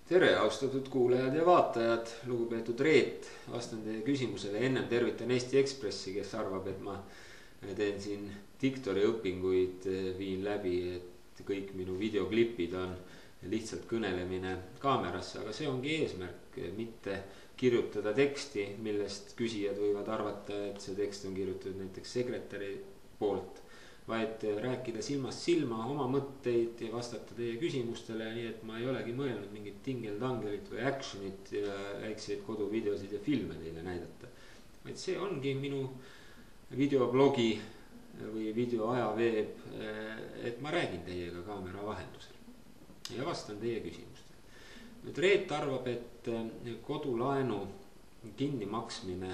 tere, austatud kuulajad ja vaatajad, lugupeetud Reet, vastan teie küsimusele. Ennem tervitan Eesti Ekspressi, kes arvab, et ma teen siin diktori õpinguid, viin läbi, et kõik minu videoklipid on lihtsalt kõnelemine kaamerasse, aga see ongi eesmärk, mitte kirjutada teksti, millest küsijad võivad arvata, et see tekst on kirjutatud näiteks sekretäri poolt, vaid rääkida silmast silma oma mõtteid ja vastata teie küsimustele, nii et ma ei olegi mõelnud mingit tingeltangelit või actionit ja väikseid koduvideosid ja filme teile näidata. Vaid see ongi minu videoblogi või videoajaveeb, et ma räägin teiega kaamera vahendusel ja vastan teie küsimustele. Nüüd Reet arvab, et kodulaenu kinnimaksmine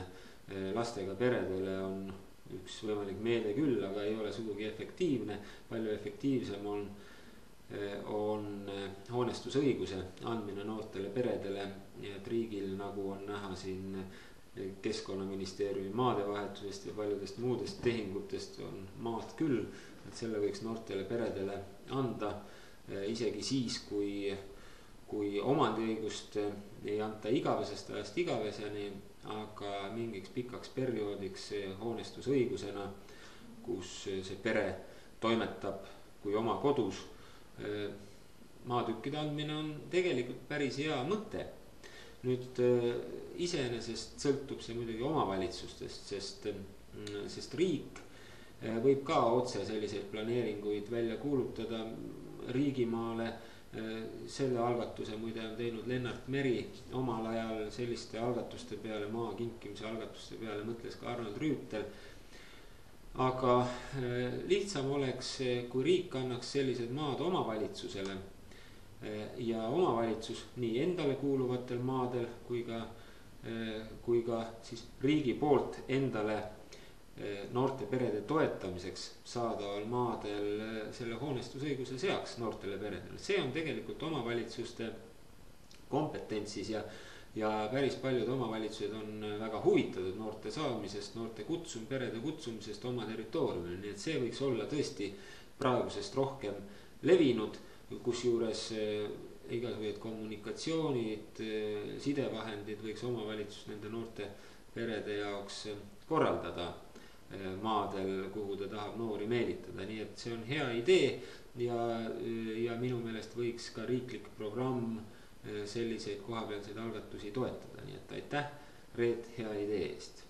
lastega peredele on üks võimalik meede küll, aga ei ole sugugi efektiivne. Palju efektiivsem on hoonestusõiguse andmine noortele peredele, et riigil, nagu on näha siin Keskkonnaministeeriumi maadevahetusest ja paljudest muudest tehingutest, on maad küll, et selle võiks noortele peredele anda isegi siis, kui omandiõigust ei anta igavesest ajast igaveseni, aga mingiks pikaks perioodiks hoonestusõigusena, kus see pere toimetab kui oma kodus. Maatükkide andmine on tegelikult päris hea mõte. Nüüd iseenesest sõltub see muidugi omavalitsustest, sest riik võib ka otse selliseid planeeringuid välja kuulutada riigimaale. Selle algatuse muide on teinud Lennart Meri omal ajal, selliste algatuste peale, maa kinkimise algatuste peale mõtles ka Arnold Rüütel. Aga lihtsam oleks, kui riik annaks sellised maad omavalitsusele ja omavalitsus nii endale kuuluvatel maadel kui ka siis riigi poolt endale noorte perede toetamiseks saadaval maadel selle hoonestusõiguse seaks noortele peredele. See on tegelikult omavalitsuste kompetentsis ja päris paljud omavalitsused on väga huvitatud noorte saamisest, noorte perede kutsumisest oma territooriumil. Nii et see võiks olla tõesti praegusest rohkem levinud, kus juures igasugused kommunikatsioonid, sidevahendid võiks omavalitsus nende noorte perede jaoks korraldada maadel, kuhu ta tahab noori meelitada. Nii et see on hea idee ja minu meelest võiks ka riiklik programm selliseid kohapealseid algatusi toetada. Nii et aitäh, Reet, hea idee eest.